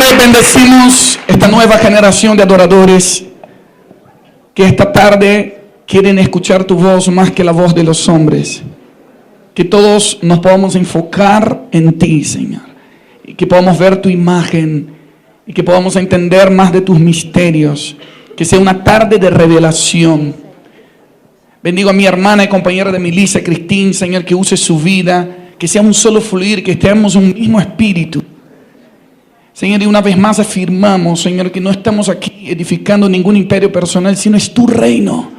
Padre, bendecimos esta nueva generación de adoradores que esta tarde quieren escuchar tu voz más que la voz de los hombres. Que todos nos podamos enfocar en ti, Señor, y que podamos ver tu imagen y que podamos entender más de tus misterios. Que sea una tarde de revelación. Bendigo a mi hermana y compañera de milicia, Cristín, Señor, que use su vida, que sea un solo fluir, que estemos en un mismo espíritu. Señor, y una vez más afirmamos, Señor, que no estamos aquí edificando ningún imperio personal, sino es tu reino.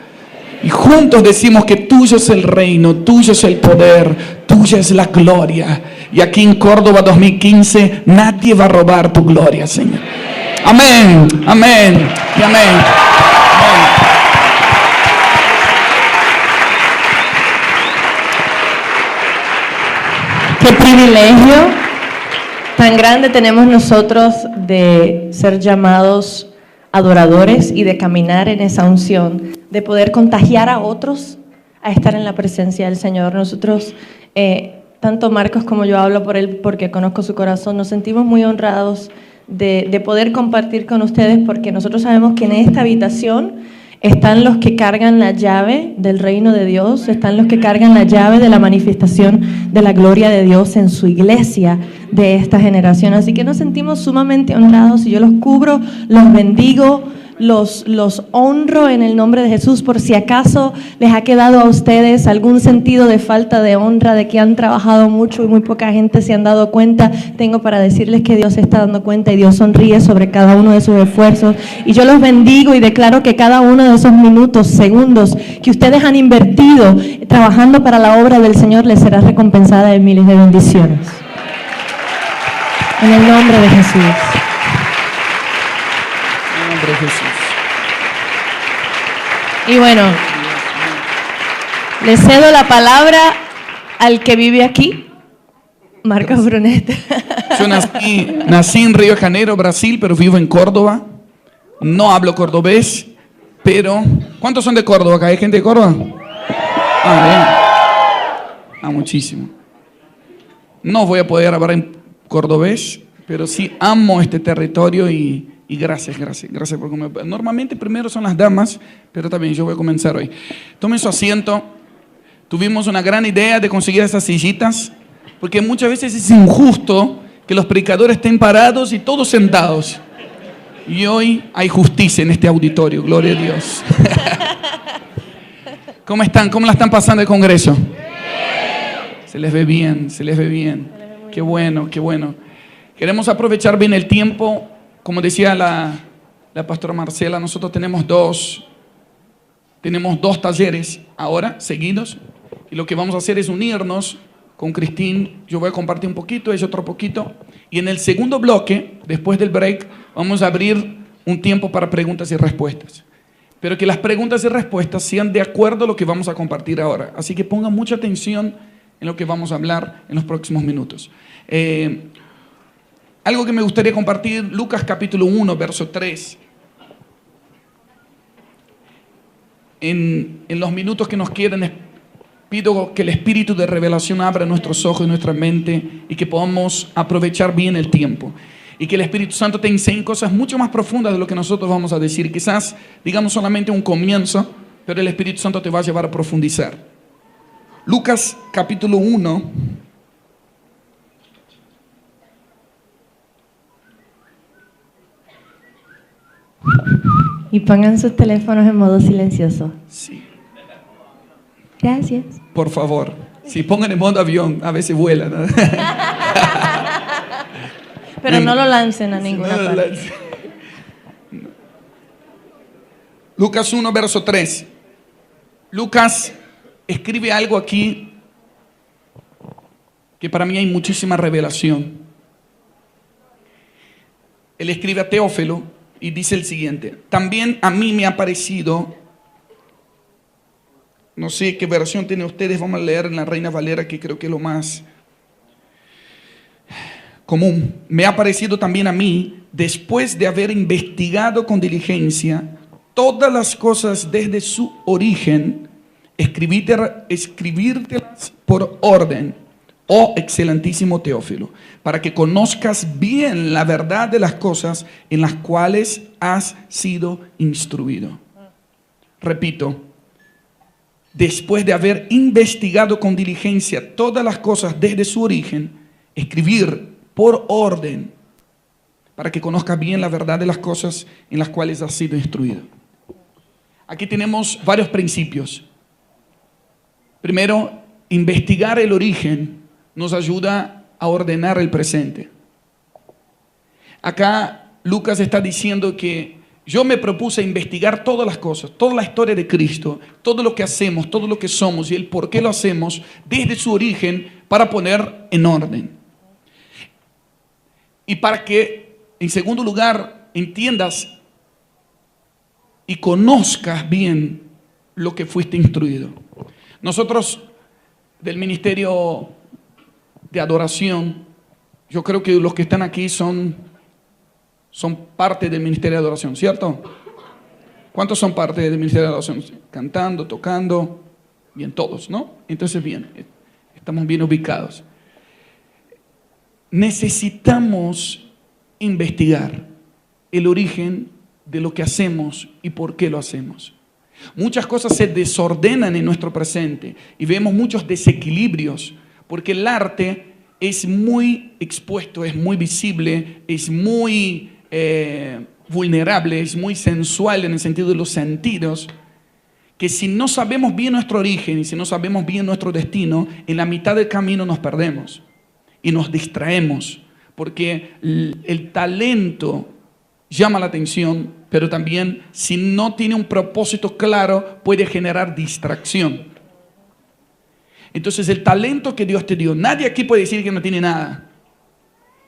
Y juntos decimos que tuyo es el reino, tuyo es el poder, tuya es la gloria. Y aquí en Córdoba 2015 nadie va a robar tu gloria, Señor. Amén, amén y amén. Qué privilegio tan grande tenemos nosotros de ser llamados adoradores y de caminar en esa unción, de poder contagiar a otros a estar en la presencia del Señor. Nosotros, tanto Marcos como yo hablo por él porque conozco su corazón, nos sentimos muy honrados de poder compartir con ustedes, porque nosotros sabemos que en esta habitación están los que cargan la llave del reino de Dios, están los que cargan la llave de la manifestación de la gloria de Dios en su iglesia de esta generación. Así que nos sentimos sumamente honrados y yo los cubro, los bendigo, los honro en el nombre de Jesús. Por si acaso les ha quedado a ustedes algún sentido de falta de honra, de que han trabajado mucho y muy poca gente se han dado cuenta, tengo para decirles que Dios se está dando cuenta y Dios sonríe sobre cada uno de sus esfuerzos. Y yo los bendigo y declaro que cada uno de esos minutos, segundos que ustedes han invertido trabajando para la obra del Señor les será recompensada en miles de bendiciones. En el nombre de Jesús. Jesús. Y bueno, le cedo la palabra al que vive aquí, Marcos Brunet. Yo nací en Río de Janeiro, Brasil, pero vivo en Córdoba. No hablo cordobés, pero... ¿Cuántos son de Córdoba acá? ¿Hay gente de Córdoba? Bien. Muchísimo. No voy a poder hablar en cordobés, pero sí amo este territorio y gracias por comer. Normalmente primero son las damas, pero también yo voy a comenzar hoy. Tomen su asiento. Tuvimos una gran idea de conseguir esas sillitas, porque muchas veces es injusto que los predicadores estén parados y todos sentados. Y hoy hay justicia en este auditorio, gloria a Dios. ¿Cómo están? ¿Cómo la están pasando el Congreso? Se les ve bien, se les ve bien. Qué bueno, qué bueno. Queremos aprovechar bien el tiempo. Como decía la pastora Marcela, nosotros tenemos dos talleres ahora, seguidos, y lo que vamos a hacer es unirnos con Cristín. Yo voy a compartir un poquito, ella otro poquito, y en el segundo bloque, después del break, vamos a abrir un tiempo para preguntas y respuestas. Pero que las preguntas y respuestas sean de acuerdo a lo que vamos a compartir ahora. Así que pongan mucha atención en lo que vamos a hablar en los próximos minutos. Algo que me gustaría compartir, Lucas capítulo 1, verso 3. En los minutos que nos quedan, pido que el espíritu de revelación abra nuestros ojos y nuestra mente y que podamos aprovechar bien el tiempo. Y que el Espíritu Santo te enseñe cosas mucho más profundas de lo que nosotros vamos a decir. Quizás digamos solamente un comienzo, pero el Espíritu Santo te va a llevar a profundizar. Lucas capítulo 1. Y pongan sus teléfonos en modo silencioso. Sí. Gracias. Por favor. Si pongan en modo avión, a veces vuelan, ¿no? Pero no lo lancen a ninguna parte. Lucas 1, verso 3. Lucas escribe algo aquí que para mí hay muchísima revelación. Él escribe a Teófilo y dice el siguiente: también a mí me ha parecido, no sé qué versión tienen ustedes, vamos a leer en la Reina Valera, que creo que es lo más común. Me ha parecido también a mí, después de haber investigado con diligencia todas las cosas desde su origen, escribírtelas por orden, oh excelentísimo Teófilo, para que conozcas bien la verdad de las cosas en las cuales has sido instruido. Repito, después de haber investigado con diligencia todas las cosas desde su origen, escribir por orden, para que conozcas bien la verdad de las cosas en las cuales has sido instruido. Aquí tenemos varios principios. Primero, investigar el origen nos ayuda a ordenar el presente. Acá Lucas está diciendo que yo me propuse investigar todas las cosas, toda la historia de Cristo, todo lo que hacemos, todo lo que somos y el por qué lo hacemos desde su origen para poner en orden. Y para que, en segundo lugar, entiendas y conozcas bien lo que fuiste instruido. Nosotros del Ministerio de Adoración, yo creo que los que están aquí son parte del Ministerio de Adoración, ¿cierto? ¿Cuántos son parte del Ministerio de Adoración? Cantando, tocando, bien, todos, ¿no? Entonces, bien, estamos bien ubicados. Necesitamos investigar el origen de lo que hacemos y por qué lo hacemos. Muchas cosas se desordenan en nuestro presente y vemos muchos desequilibrios porque el arte es muy expuesto, es muy visible, es muy vulnerable, es muy sensual en el sentido de los sentidos, que si no sabemos bien nuestro origen y si no sabemos bien nuestro destino, en la mitad del camino nos perdemos y nos distraemos, porque el talento llama la atención, pero también si no tiene un propósito claro puede generar distracción. Entonces el talento que Dios te dio, nadie aquí puede decir que no tiene nada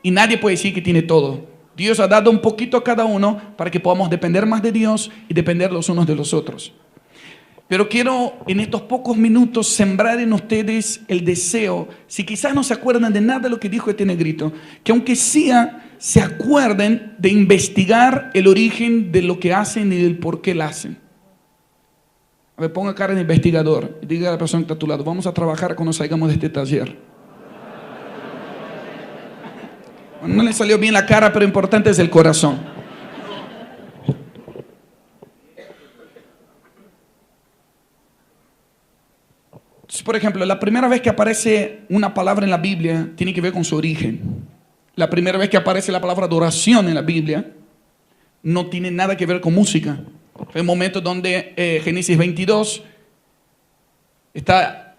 y nadie puede decir que tiene todo. Dios ha dado un poquito a cada uno para que podamos depender más de Dios y depender los unos de los otros. Pero quiero en estos pocos minutos sembrar en ustedes el deseo, si quizás no se acuerdan de nada de lo que dijo este negrito, que aunque sea, se acuerden de investigar el origen de lo que hacen y del por qué lo hacen. A ver, ponga cara de investigador y diga a la persona que está a tu lado, vamos a trabajar cuando salgamos de este taller. Bueno, no le salió bien la cara, pero importante es el corazón. Por ejemplo, la primera vez que aparece una palabra en la Biblia tiene que ver con su origen. La primera vez que aparece la palabra adoración en la Biblia no tiene nada que ver con música. Fue un momento donde Génesis 22 está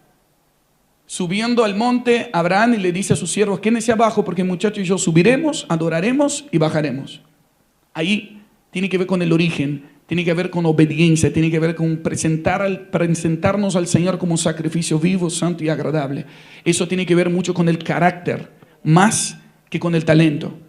subiendo al monte Abraham y le dice a sus siervos, quédense abajo porque muchachos y yo subiremos, adoraremos y bajaremos. Ahí tiene que ver con el origen. Tiene que ver con obediencia, tiene que ver con presentarnos al Señor como un sacrificio vivo, santo y agradable. Eso tiene que ver mucho con el carácter, más que con el talento.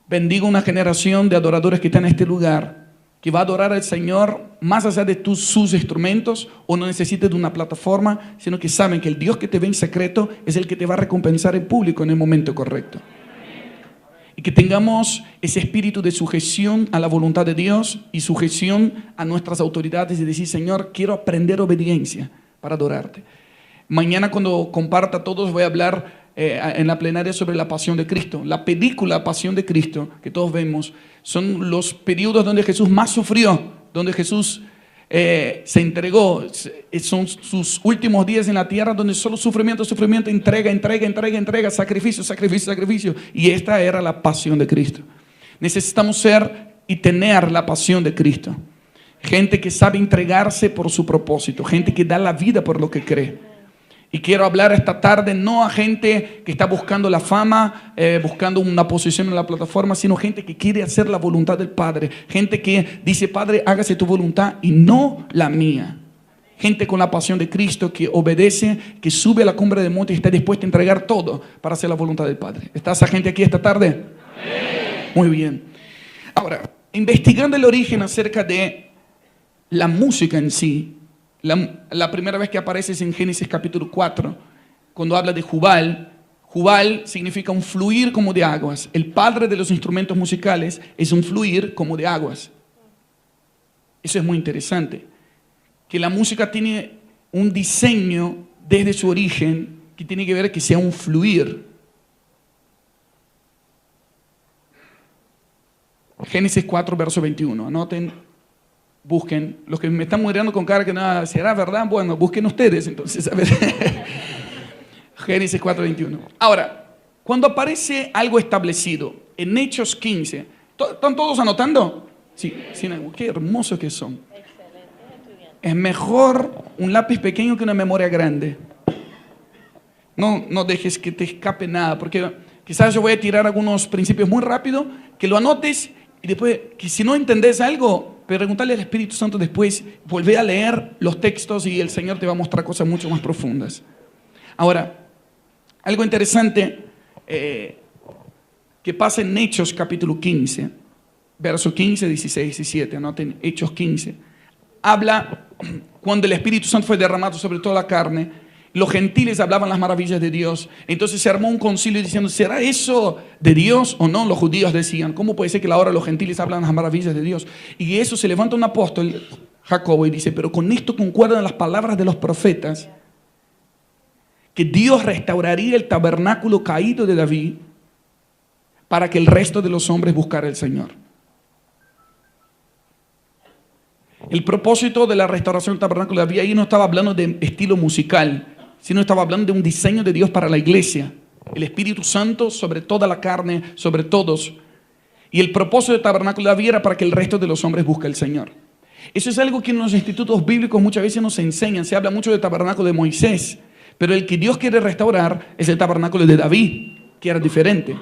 Bendigo una generación de adoradores que está en este lugar, que va a adorar al Señor más allá de sus instrumentos o no necesites de una plataforma, sino que saben que el Dios que te ve en secreto es el que te va a recompensar en público en el momento correcto. Y que tengamos ese espíritu de sujeción a la voluntad de Dios y sujeción a nuestras autoridades y decir, Señor, quiero aprender obediencia para adorarte. Mañana cuando comparta a todos voy a hablar en la plenaria sobre la pasión de Cristo. La película Pasión de Cristo que todos vemos son los periodos donde Jesús más sufrió, donde Jesús se entregó, son sus últimos días en la tierra donde solo sufrimiento, entrega, sacrificio, y esta era la pasión de Cristo. Necesitamos ser y tener la pasión de Cristo, gente que sabe entregarse por su propósito, gente que da la vida por lo que cree. Y quiero hablar esta tarde no a gente que está buscando la fama, buscando una posición en la plataforma, sino gente que quiere hacer la voluntad del Padre. Gente que dice, Padre, hágase tu voluntad y no la mía. Gente con la pasión de Cristo que obedece, que sube a la cumbre del monte y está dispuesta a entregar todo para hacer la voluntad del Padre. ¿Está esa gente aquí esta tarde? Sí. Muy bien. Ahora, investigando el origen acerca de la música en sí, la primera vez que aparece es en Génesis capítulo 4, cuando habla de Jubal. Jubal significa un fluir como de aguas. El padre de los instrumentos musicales es un fluir como de aguas. Eso es muy interesante. Que la música tiene un diseño desde su origen, que tiene que ver que sea un fluir. Génesis 4, verso 21. Anoten, busquen. Los que me están mirando con cara que nada, ¿será verdad? Bueno, busquen ustedes entonces. A ver. Génesis 4, 21. Ahora, cuando aparece algo establecido, en Hechos 15, ¿están todos anotando? Sí, qué hermosos que son. Es mejor un lápiz pequeño que una memoria grande. No dejes que te escape nada, porque quizás yo voy a tirar algunos principios muy rápido, que lo anotes y después, que si no entendés algo, preguntarle al Espíritu Santo después, volvé a leer los textos y el Señor te va a mostrar cosas mucho más profundas. Ahora, algo interesante que pasa en Hechos capítulo 15, verso 15, 16, 17, anoten Hechos 15. Habla cuando el Espíritu Santo fue derramado sobre toda la carne, los gentiles hablaban las maravillas de Dios. Entonces se armó un concilio diciendo, ¿será eso de Dios o no? Los judíos decían, ¿cómo puede ser que ahora los gentiles hablan las maravillas de Dios? Y eso se levanta un apóstol, Jacobo, y dice, pero con esto concuerdan las palabras de los profetas, que Dios restauraría el tabernáculo caído de David para que el resto de los hombres buscara al Señor. El propósito de la restauración del tabernáculo de David ahí no estaba hablando de estilo musical, sino estaba hablando de un diseño de Dios para la iglesia. El Espíritu Santo sobre toda la carne, sobre todos. Y el propósito del tabernáculo de David era para que el resto de los hombres busque al Señor. Eso es algo que en los institutos bíblicos muchas veces nos enseñan. Se habla mucho del tabernáculo de Moisés, pero el que Dios quiere restaurar es el tabernáculo de David, que era diferente.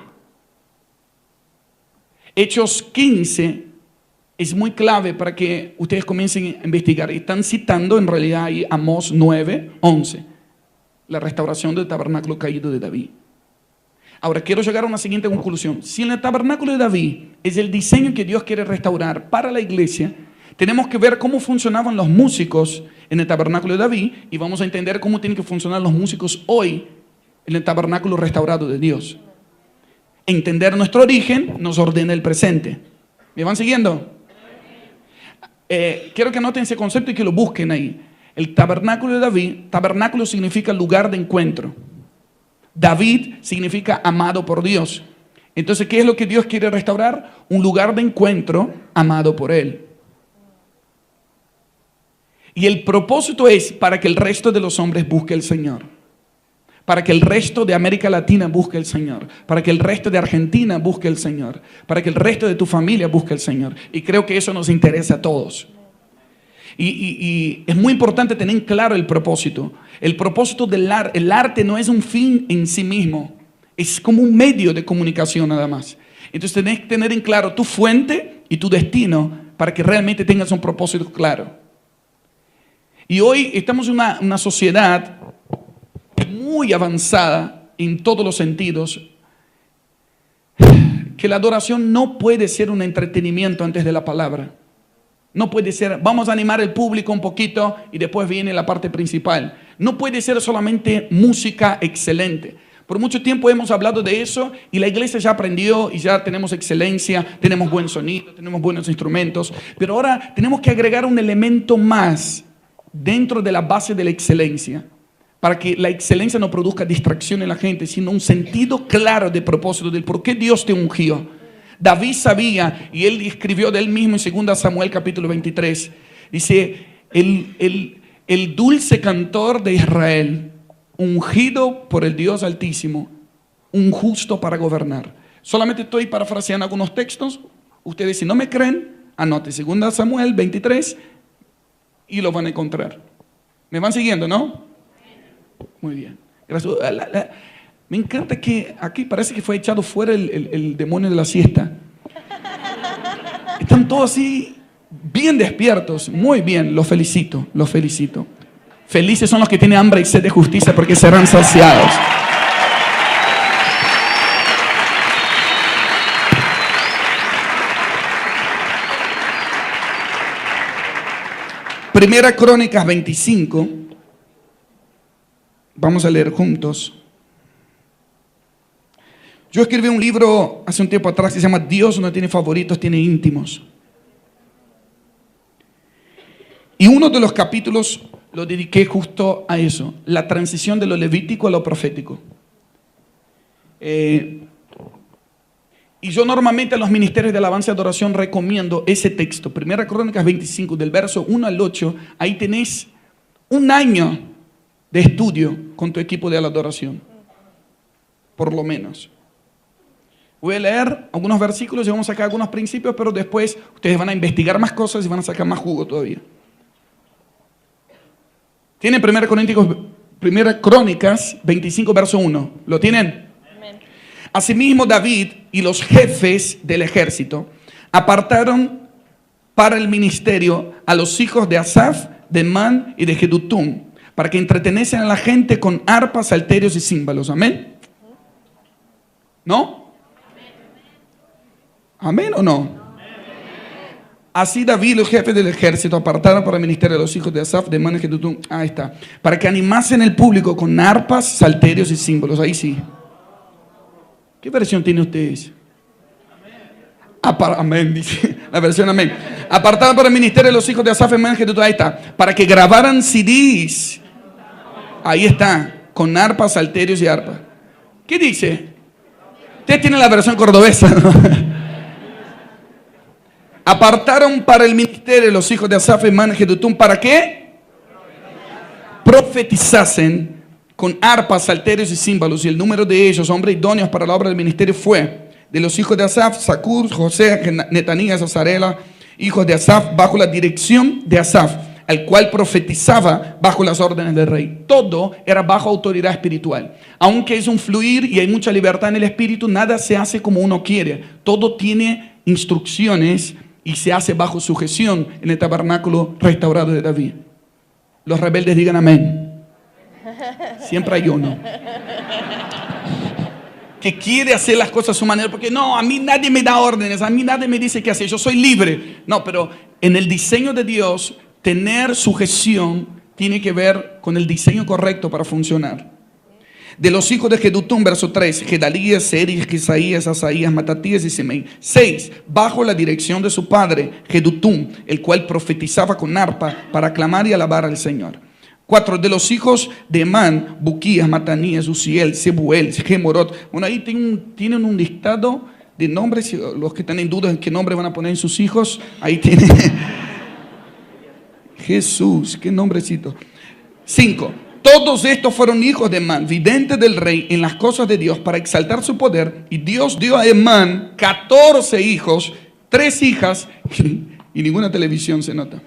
Hechos 15 es muy clave para que ustedes comiencen a investigar. Están citando en realidad ahí Amós 9, 11, la restauración del tabernáculo caído de David. Ahora quiero llegar a una siguiente conclusión. Si en el tabernáculo de David es el diseño que Dios quiere restaurar para la iglesia, tenemos que ver cómo funcionaban los músicos en el tabernáculo de David y vamos a entender cómo tienen que funcionar los músicos hoy en el tabernáculo restaurado de Dios. Entender nuestro origen nos ordena el presente. ¿Me van siguiendo? Quiero que anoten ese concepto y que lo busquen ahí. El tabernáculo de David, tabernáculo significa lugar de encuentro. David significa amado por Dios. Entonces, ¿qué es lo que Dios quiere restaurar? Un lugar de encuentro amado por Él. Y el propósito es para que el resto de los hombres busque al Señor. Para que el resto de América Latina busque al Señor. Para que el resto de Argentina busque al Señor. Para que el resto de tu familia busque al Señor. Y creo que eso nos interesa a todos. Y es muy importante tener claro el propósito. El propósito del arte. El arte no es un fin en sí mismo. Es como un medio de comunicación nada más. Entonces tenés que tener en claro tu fuente y tu destino para que realmente tengas un propósito claro. Y hoy estamos en una sociedad muy avanzada en todos los sentidos, que la adoración no puede ser un entretenimiento antes de la palabra. No puede ser, vamos a animar al público un poquito y después viene la parte principal. No puede ser solamente música excelente. Por mucho tiempo hemos hablado de eso y la iglesia ya aprendió y ya tenemos excelencia, tenemos buen sonido, tenemos buenos instrumentos, pero ahora tenemos que agregar un elemento más dentro de la base de la excelencia, para que la excelencia no produzca distracción en la gente, sino un sentido claro de propósito del por qué Dios te ungió. David sabía, y él escribió de él mismo en 2 Samuel capítulo 23, dice, el dulce cantor de Israel, ungido por el Dios Altísimo, un justo para gobernar. Solamente estoy parafraseando algunos textos. Ustedes, si no me creen, anoten 2 Samuel 23 y lo van a encontrar. ¿Me van siguiendo, no? Muy bien. Gracias. Me encanta que aquí parece que fue echado fuera el demonio de la siesta. Están todos así bien despiertos. Muy bien, los felicito, los felicito. Felices son los que tienen hambre y sed de justicia porque serán saciados. Primera Crónicas 25. Vamos a leer juntos. Yo escribí un libro hace un tiempo atrás que se llama Dios no tiene favoritos, tiene íntimos. Y uno de los capítulos lo dediqué justo a eso, la transición de lo levítico a lo profético. Y yo normalmente en los ministerios de alabanza y adoración recomiendo ese texto, 1 Crónicas 25, del verso 1 al 8, ahí tenés un año de estudio con tu equipo de la adoración, por lo menos. Voy a leer algunos versículos y vamos a sacar algunos principios, pero después ustedes van a investigar más cosas y van a sacar más jugo todavía. ¿Tienen 1 Crónicas 25, verso 1? ¿Lo tienen? Amén. Asimismo, David y los jefes del ejército apartaron para el ministerio a los hijos de Asaf, de Emán y de Jedutum, para que entreteniesen a la gente con arpas, salterios y címbalos. ¿Amén? ¿No? ¿Amén o no? Así David y los jefes del ejército apartaron para el ministerio a los hijos de Asaf, de Emán y Jedutum. Ahí está. Para que animasen el público con arpas, salterios y címbalos. Ahí sí. ¿Qué versión tienen ustedes? Amén, dice la versión amén. Apartaron para el ministerio a los hijos de Asaf, Emán y Jedutum. Ahí está. Para que grabaran CDs. Ahí está. Con arpas, salterios y arpas. ¿Qué dice? Ustedes tienen la versión cordobesa, ¿no? Apartaron para el ministerio los hijos de Asaf, Emán y Jedutum. ¿Para qué? Profetizasen con arpas, salterios y címbalos. Y el número de ellos, hombres idóneos para la obra del ministerio, fue de los hijos de Asaf, Zacur, José, Netanías, Azarela, hijos de Asaf, bajo la dirección de Asaf, al cual profetizaba bajo las órdenes del rey. Todo era bajo autoridad espiritual. Aunque es un fluir y hay mucha libertad en el espíritu, nada se hace como uno quiere. Todo tiene instrucciones y se hace bajo sujeción en el tabernáculo restaurado de David. Los rebeldes digan amén. Siempre hay uno que quiere hacer las cosas a su manera, porque no, a mí nadie me da órdenes, a mí nadie me dice qué hacer, yo soy libre. No, pero en el diseño de Dios, tener sujeción tiene que ver con el diseño correcto para funcionar. De los hijos de Jedutum, verso 3, Gedalías, Seris, Isaías, Asaías, Matatías y Semei. 6, bajo la dirección de su padre, Jedutum, el cual profetizaba con arpa para aclamar y alabar al Señor. 4, de los hijos de Emán, Buquías, Matanías, Uziel, Sebuel, Gemorot. Bueno, ahí tienen un listado de nombres, los que están en duda en qué nombre van a poner en sus hijos, ahí tienen. Jesús, qué nombrecito. 5. Todos estos fueron hijos de Emán, videntes del rey en las cosas de Dios para exaltar su poder. Y Dios dio a Emán 14 hijos, 3 hijas y ninguna televisión se nota.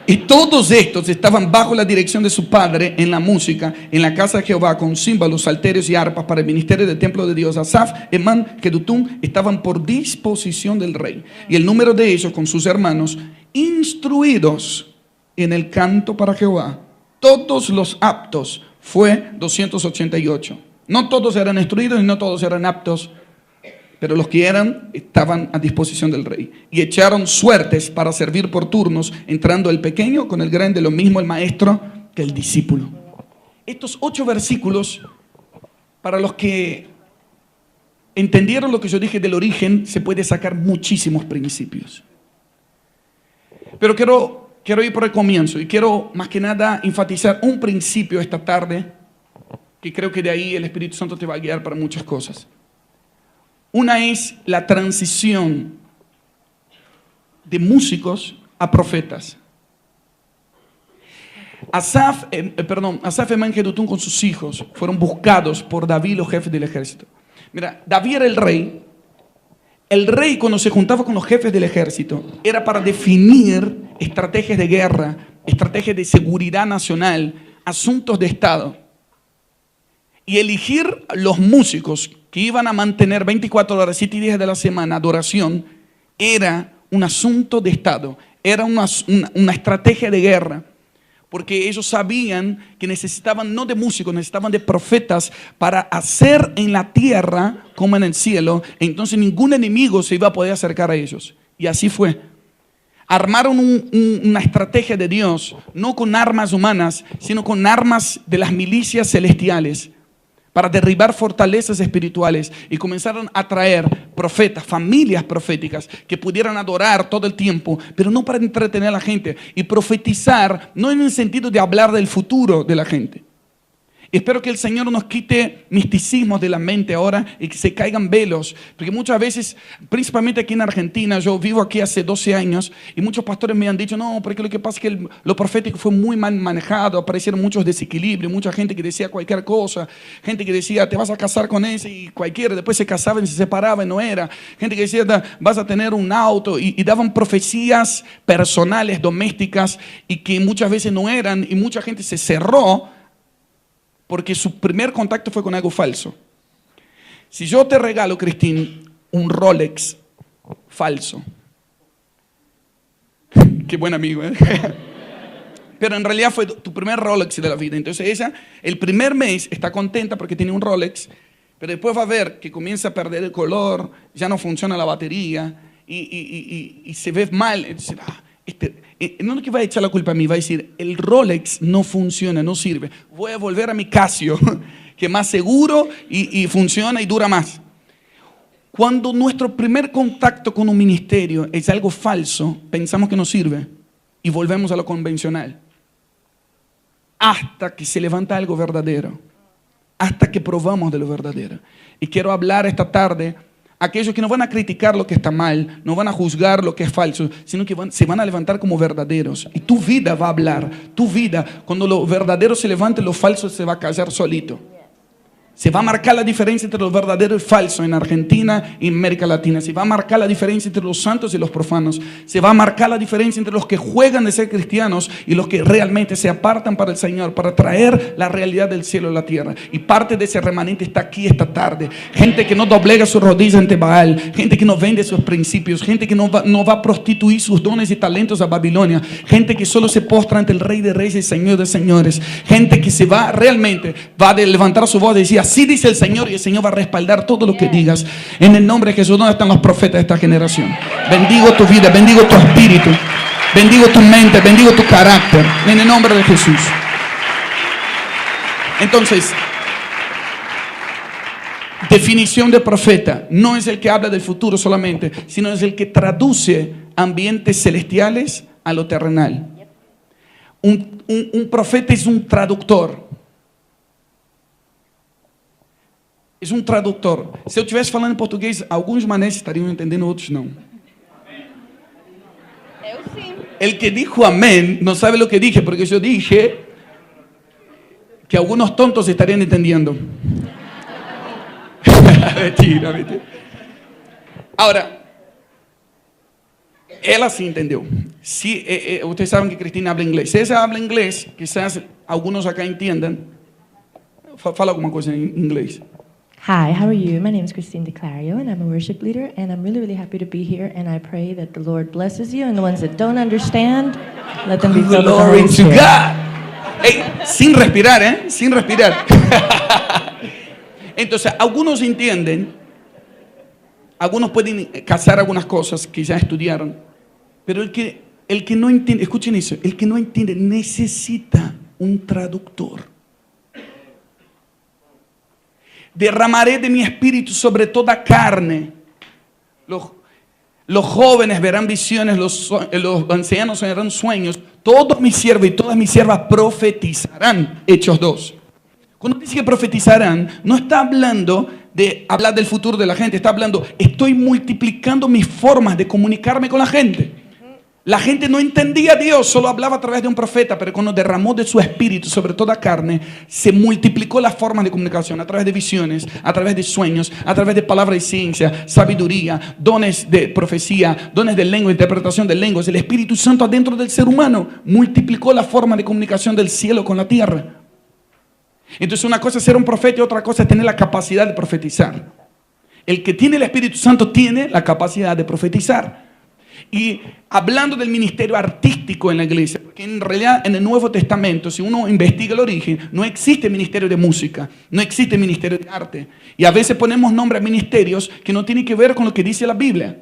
Y todos estos estaban bajo la dirección de su padre en la música, en la casa de Jehová, con címbalos, salterios y arpas para el ministerio del templo de Dios. Asaf, Emán, Jedutum estaban por disposición del rey. Y el número de ellos con sus hermanos, instruidos en el canto para Jehová, todos los aptos, fue 288. No todos eran instruidos y no todos eran aptos, pero los que eran estaban a disposición del rey. Y echaron suertes para servir por turnos, entrando el pequeño con el grande, lo mismo el maestro que el discípulo. Estos 8 versículos, para los que entendieron lo que yo dije del origen, se puede sacar muchísimos principios. Pero quiero ir por el comienzo y quiero más que nada enfatizar un principio esta tarde, que creo que de ahí el Espíritu Santo te va a guiar para muchas cosas. Una es la transición de músicos a profetas. Asaf, Emán y Jedutum con sus hijos fueron buscados por David, los jefes del ejército. Mira, David era el rey. El rey, cuando se juntaba con los jefes del ejército, era para definir estrategias de guerra, estrategias de seguridad nacional, asuntos de Estado. Y elegir los músicos que iban a mantener 24 horas, 7 días de la semana, adoración, era un asunto de Estado, era una estrategia de guerra. Porque ellos sabían que necesitaban no de músicos, necesitaban de profetas para hacer en la tierra como en el cielo. Entonces ningún enemigo se iba a poder acercar a ellos. Y así fue. Armaron una estrategia de Dios, no con armas humanas, sino con armas de las milicias celestiales, para derribar fortalezas espirituales y comenzaron a traer profetas, familias proféticas que pudieran adorar todo el tiempo, pero no para entretener a la gente y profetizar, no en el sentido de hablar del futuro de la gente. Espero que el Señor nos quite misticismos de la mente ahora y que se caigan velos, porque muchas veces, principalmente aquí en Argentina, yo vivo aquí hace 12 años y muchos pastores me han dicho, no, porque lo que pasa es que lo profético fue muy mal manejado, aparecieron muchos desequilibrios, mucha gente que decía cualquier cosa, gente que decía, te vas a casar con ese y cualquiera, después se casaban y se separaban y no era, gente que decía, vas a tener un auto y daban profecías personales, domésticas y que muchas veces no eran y mucha gente se cerró porque su primer contacto fue con algo falso. Si yo te regalo, Cristín, un Rolex falso, qué buen amigo, ¿eh? Pero en realidad fue tu primer Rolex de la vida. Entonces ella, el primer mes, está contenta porque tiene un Rolex, pero después va a ver que comienza a perder el color, ya no funciona la batería y se ve mal. Entonces, no es que va a echar la culpa a mí, va a decir, el Rolex no funciona, no sirve. Voy a volver a mi Casio, que es más seguro y funciona y dura más. Cuando nuestro primer contacto con un ministerio es algo falso, pensamos que no sirve y volvemos a lo convencional. Hasta que se levanta algo verdadero, hasta que probamos de lo verdadero. Y quiero hablar esta tarde aquellos que no van a criticar lo que está mal, no van a juzgar lo que es falso, sino que se van a levantar como verdaderos. Y tu vida va a hablar, tu vida, cuando lo verdadero se levante, lo falso se va a callar solito. Se va a marcar la diferencia entre lo verdadero y falso en Argentina y en América Latina. Se va a marcar la diferencia entre los santos y los profanos. Se va a marcar la diferencia entre los que juegan de ser cristianos y los que realmente se apartan para el Señor, para traer la realidad del cielo a la tierra. Y parte de ese remanente está aquí esta tarde. Gente que no doblega sus rodillas ante Baal. Gente que no vende sus principios. Gente que no va a prostituir sus dones y talentos a Babilonia. Gente que solo se postra ante el Rey de Reyes y Señor de Señores. Gente que se va realmente, va a levantar su voz y decir, así dice el Señor, y el Señor va a respaldar todo lo que digas. En el nombre de Jesús, ¿dónde están los profetas de esta generación? Bendigo tu vida, bendigo tu espíritu, bendigo tu mente, bendigo tu carácter, en el nombre de Jesús. Entonces, definición de profeta no es el que habla del futuro solamente, sino es el que traduce ambientes celestiales a lo terrenal. Un profeta es un traductor. Es um tradutor. Se eu estivesse falando em português, alguns manés estariam entendendo, outros não. Eu sim. El que dijo amén no sabe lo que dije, porque yo dije que algunos tontos estarían entendiendo. Mentira, mentira. Ahora, ela sí entendió. Sí, ustedes saben que Cristina habla inglés. Si ella habla inglés, quizás algunos acá entiendan. Fala alguma coisa em inglês. Hi, how are you? My name is Christine DeClario, and I'm a worship leader, and I'm really, really happy to be here, and I pray that the Lord blesses you, and the ones that don't understand, let them be filled with the Glory Holy to Spirit. God. Hey, sin respirar, sin respirar. Entonces, algunos entienden, algunos pueden cazar algunas cosas que ya estudiaron, pero el que no entiende, escuchen eso, el que no entiende necesita un traductor. Derramaré de mi espíritu sobre toda carne. Los jóvenes verán visiones, los ancianos soñarán sueños. Todos mis siervos y todas mis siervas profetizarán. Hechos 2. Cuando dice que profetizarán, no está hablando de hablar del futuro de la gente. Está hablando, estoy multiplicando mis formas de comunicarme con la gente. La gente no entendía a Dios, solo hablaba a través de un profeta, pero cuando derramó de su espíritu sobre toda carne, se multiplicó las formas de comunicación a través de visiones, a través de sueños, a través de palabra y ciencia, sabiduría, dones de profecía, dones de lengua, interpretación de lenguas. El Espíritu Santo adentro del ser humano multiplicó la forma de comunicación del cielo con la tierra. Entonces una cosa es ser un profeta y otra cosa es tener la capacidad de profetizar. El que tiene el Espíritu Santo tiene la capacidad de profetizar. Y hablando del ministerio artístico en la iglesia, porque en realidad en el Nuevo Testamento, si uno investiga el origen, no existe ministerio de música, no existe ministerio de arte. Y a veces ponemos nombre a ministerios que no tienen que ver con lo que dice la Biblia.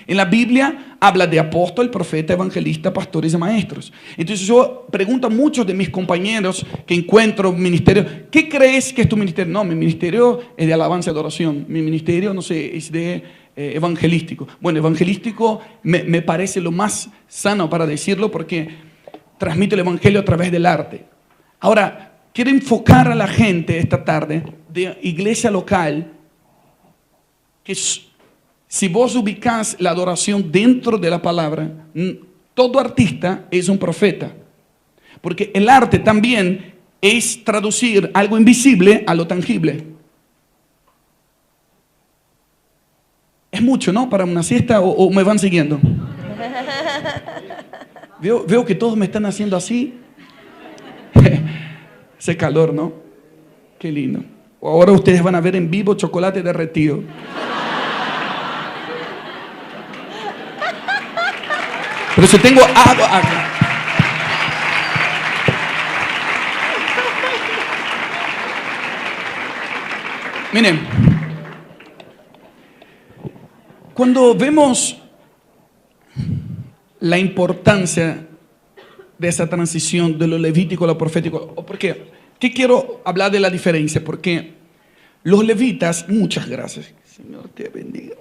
En la Biblia habla de apóstol, profeta, evangelista, pastores y maestros. Entonces yo pregunto a muchos de mis compañeros que encuentro ministerio, ¿qué crees que es tu ministerio? No, mi ministerio es de alabanza y adoración. Mi ministerio, no sé, es de evangelístico. Bueno, evangelístico me parece lo más sano para decirlo porque transmite el evangelio a través del arte. Ahora, quiero enfocar a la gente esta tarde de iglesia local que si vos ubicás la adoración dentro de la palabra, todo artista es un profeta. Porque el arte también es traducir algo invisible a lo tangible. Es mucho, ¿no? Para una siesta o me van siguiendo. Veo que todos me están haciendo así. Ese calor, ¿no? Qué lindo. Ahora ustedes van a ver en vivo chocolate derretido. Pero si tengo agua acá. Miren, cuando vemos la importancia de esa transición de lo levítico a lo profético, ¿por qué? ¿Qué quiero hablar de la diferencia? Porque los levitas, muchas gracias, Señor te bendiga.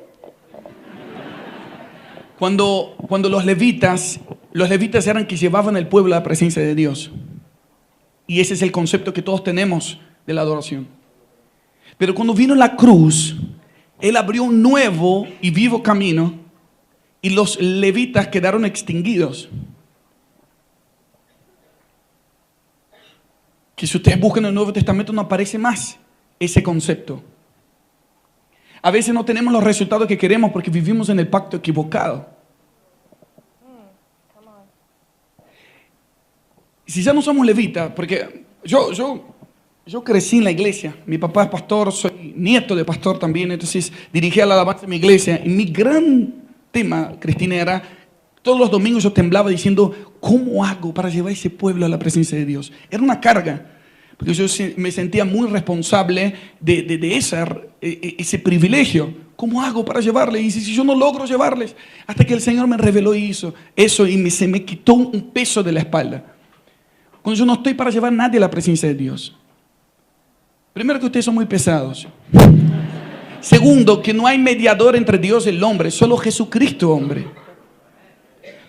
Cuando los levitas eran que llevaban al pueblo a la presencia de Dios. Y ese es el concepto que todos tenemos de la adoración. Pero cuando vino la cruz, Él abrió un nuevo y vivo camino y los levitas quedaron extinguidos. Que si ustedes buscan el Nuevo Testamento no aparece más ese concepto. A veces no tenemos los resultados que queremos porque vivimos en el pacto equivocado. Si ya no somos levitas, porque yo crecí en la iglesia, mi papá es pastor, soy nieto de pastor también, entonces dirigía la alabanza en mi iglesia. Y mi gran tema, Cristina, era todos los domingos yo temblaba diciendo, ¿cómo hago para llevar ese pueblo a la presencia de Dios? Era una carga. Porque yo me sentía muy responsable de ese privilegio. ¿Cómo hago para llevarle? Y si yo no logro llevarles, hasta que el Señor me reveló y hizo eso y se me quitó un peso de la espalda. Cuando yo no estoy para llevar a nadie a la presencia de Dios. Primero, que ustedes son muy pesados. Segundo, que no hay mediador entre Dios y el hombre, solo Jesucristo, hombre.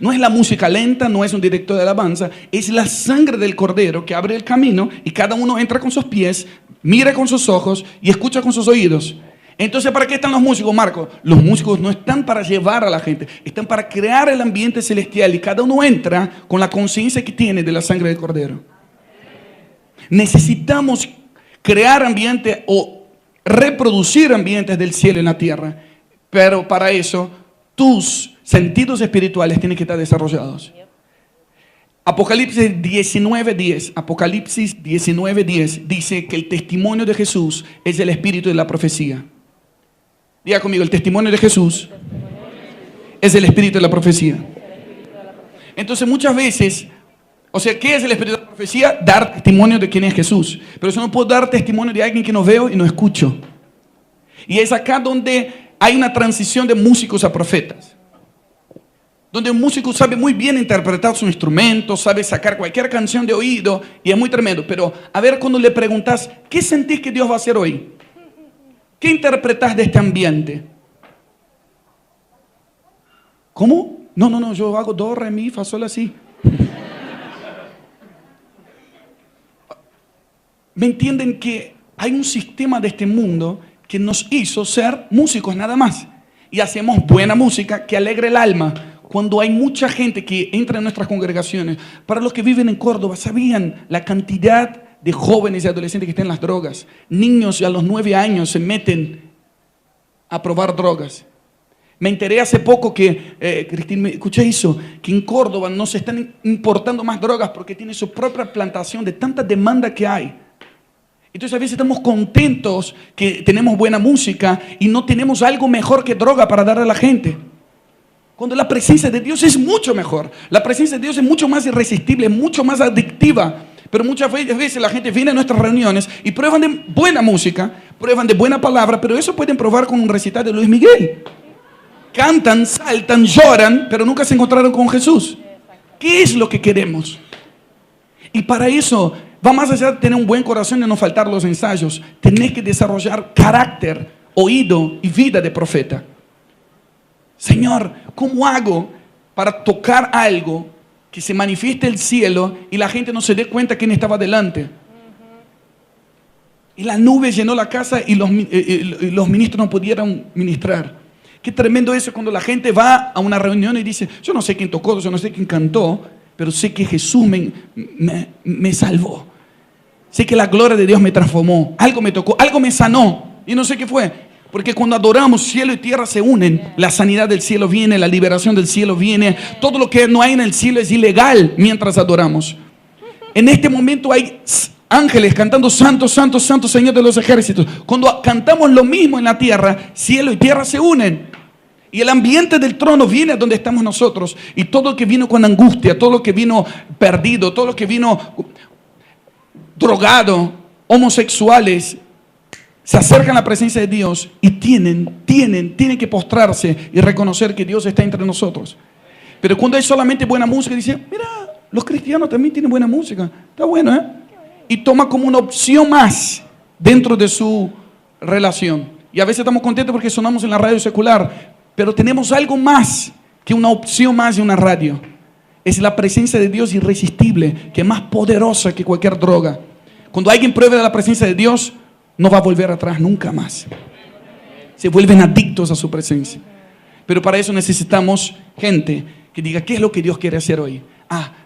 No es la música lenta, no es un director de alabanza, es la sangre del Cordero que abre el camino y cada uno entra con sus pies, mira con sus ojos y escucha con sus oídos. Entonces, ¿para qué están los músicos, Marco? Los músicos no están para llevar a la gente, están para crear el ambiente celestial y cada uno entra con la conciencia que tiene de la sangre del Cordero. Necesitamos crear ambiente o reproducir ambientes del cielo en la tierra, pero para eso tus sentidos espirituales tienen que estar desarrollados. Apocalipsis 19:10, Apocalipsis 19:10 dice que el testimonio de Jesús es el espíritu de la profecía. Diga conmigo, el testimonio de Jesús es el espíritu de la profecía. Entonces muchas veces, o sea, ¿qué es el espíritu de la profecía? Dar testimonio de quién es Jesús. Pero yo no puedo dar testimonio de alguien que no veo y no escucho. Y es acá donde hay una transición de músicos a profetas. Donde un músico sabe muy bien interpretar su instrumento, sabe sacar cualquier canción de oído y es muy tremendo. Pero a ver, cuando le preguntas, ¿qué sentís que Dios va a hacer hoy? ¿Qué interpretás de este ambiente? ¿Cómo? No, yo hago do, re, mi, fa, sol, así. ¿Me entienden que hay un sistema de este mundo que nos hizo ser músicos nada más? Y hacemos buena música que alegre el alma. Cuando hay mucha gente que entra en nuestras congregaciones, para los que viven en Córdoba, ¿sabían la cantidad de jóvenes y adolescentes que están en las drogas? Niños a los 9 años se meten a probar drogas. Me enteré hace poco que, Cristina, escuché eso, que en Córdoba no se están importando más drogas porque tiene su propia plantación de tanta demanda que hay. Entonces a veces estamos contentos que tenemos buena música y no tenemos algo mejor que droga para dar a la gente. Cuando la presencia de Dios es mucho mejor. La presencia de Dios es mucho más irresistible, mucho más adictiva. Pero muchas veces la gente viene a nuestras reuniones y prueban de buena música, prueban de buena palabra, pero eso pueden probar con un recital de Luis Miguel. cantan, saltan, lloran, pero nunca se encontraron con Jesús. ¿Qué es lo que queremos? Y para eso, va más allá de tener un buen corazón y no faltar los ensayos. Tenés que desarrollar carácter, oído y vida de profeta. Señor, ¿cómo hago para tocar algo que se manifieste el cielo y la gente no se dé cuenta quién estaba delante? Y la nube llenó la casa y los ministros no pudieron ministrar. Qué tremendo eso cuando la gente va a una reunión y dice, yo no sé quién tocó, yo no sé quién cantó, pero sé que Jesús me salvó. Sé que la gloria de Dios me transformó. Algo me tocó, algo me sanó. Y no sé qué fue. Porque cuando adoramos, cielo y tierra se unen. La sanidad del cielo viene, la liberación del cielo viene. Todo lo que no hay en el cielo es ilegal mientras adoramos. En este momento hay ángeles cantando santo, santo, santo, Señor de los ejércitos. Cuando cantamos lo mismo en la tierra, cielo y tierra se unen. Y el ambiente del trono viene a donde estamos nosotros. Y todo lo que vino con angustia, todo lo que vino perdido, todo lo que vino drogado, homosexuales, se acercan a la presencia de Dios y tienen que postrarse y reconocer que Dios está entre nosotros. Pero cuando hay solamente buena música, dice, mira, los cristianos también tienen buena música. Está bueno, ¿eh? Y toma como una opción más dentro de su relación. Y a veces estamos contentos porque sonamos en la radio secular, pero tenemos algo más que una opción más de una radio. Es la presencia de Dios irresistible, que es más poderosa que cualquier droga. Cuando alguien pruebe de la presencia de Dios, no va a volver atrás nunca más. Se vuelven adictos a su presencia. Pero para eso necesitamos gente que diga, ¿qué es lo que Dios quiere hacer hoy?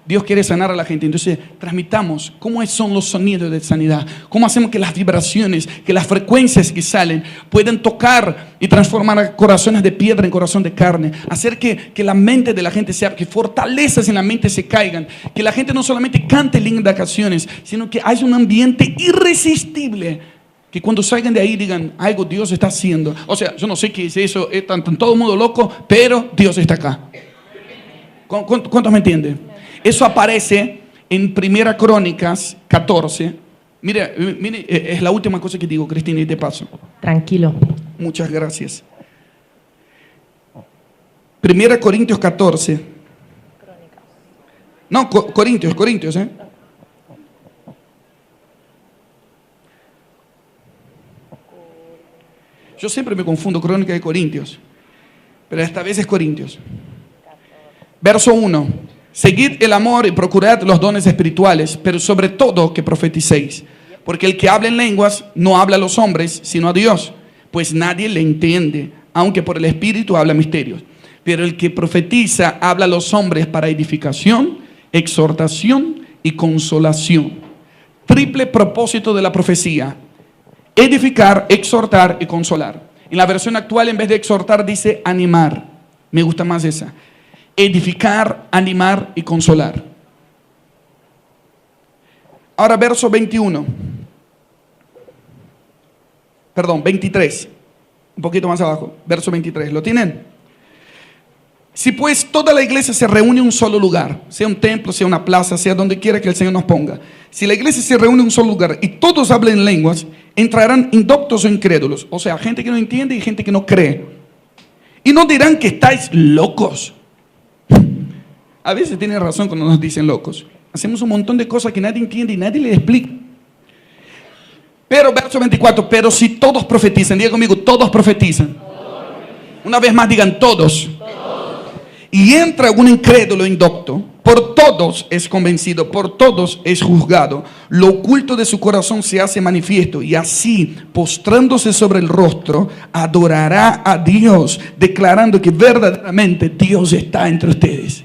Dios quiere sanar a la gente. Entonces transmitamos cómo son los sonidos de sanidad. Cómo hacemos que las vibraciones, que las frecuencias que salen puedan tocar y transformar corazones de piedra en corazón de carne. Hacer que la mente de la gente sea, que fortalezas en la mente se caigan. Que la gente no solamente cante lindas canciones, sino que haya un ambiente irresistible. Que cuando salgan de ahí digan, algo Dios está haciendo. O sea, yo no sé qué es eso, están todo el mundo loco, pero Dios está acá. ¿Cuántos me entienden? Eso aparece en 1 Crónicas 14. Mire, es la última cosa que digo, Cristina, y te paso. Tranquilo. Muchas gracias. 1 Corintios 14. No, Corintios, ¿eh? Yo siempre me confundo Crónica de Corintios, pero esta vez es Corintios. Verso 1. Seguid el amor y procurad los dones espirituales, pero sobre todo que profeticéis. Porque el que habla en lenguas no habla a los hombres, sino a Dios, pues nadie le entiende, aunque por el Espíritu habla misterios. Pero el que profetiza habla a los hombres para edificación, exhortación y consolación. Triple propósito de la profecía: edificar, exhortar y consolar. En la versión actual, en vez de exhortar, dice animar. Me gusta más esa. Edificar, animar y consolar. Ahora verso 21. Perdón, 23. Un poquito más abajo. Verso 23. ¿Lo tienen? Si pues toda la iglesia se reúne en un solo lugar, sea un templo, sea una plaza, sea donde quiera que el Señor nos ponga. Si la iglesia se reúne en un solo lugar y todos hablen lenguas, entrarán indoctos o incrédulos. O sea, gente que no entiende y gente que no cree. Y no dirán que estáis locos. A veces tienen razón cuando nos dicen locos. Hacemos un montón de cosas que nadie entiende y nadie le explica. Pero, verso 24, pero si todos profetizan, diga conmigo, todos profetizan. Una vez más digan todos. Y entra un incrédulo indocto, por todos es convencido, por todos es juzgado. Lo oculto de su corazón se hace manifiesto y así, postrándose sobre el rostro, adorará a Dios, declarando que verdaderamente Dios está entre ustedes.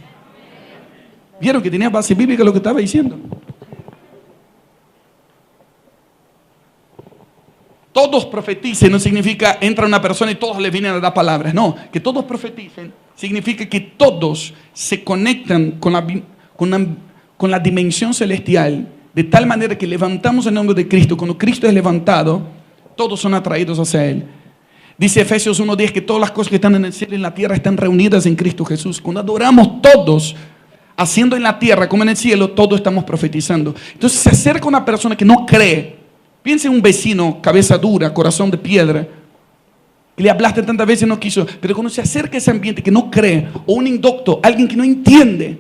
¿Vieron que tenía base bíblica lo que estaba diciendo? Todos profeticen no significa entra una persona y todos le vienen a dar palabras. No, que todos profeticen significa que todos se conectan con la dimensión celestial de tal manera que levantamos el nombre de Cristo. Cuando Cristo es levantado, todos son atraídos hacia Él. Dice Efesios 1:10 que todas las cosas que están en el cielo y en la tierra están reunidas en Cristo Jesús. Cuando adoramos todos, haciendo en la tierra como en el cielo, todos estamos profetizando. Entonces se acerca una persona que no cree. Piensa en un vecino, cabeza dura, corazón de piedra, que le hablaste tantas veces y no quiso. Pero cuando se acerca a ese ambiente que no cree, o un indocto, alguien que no entiende,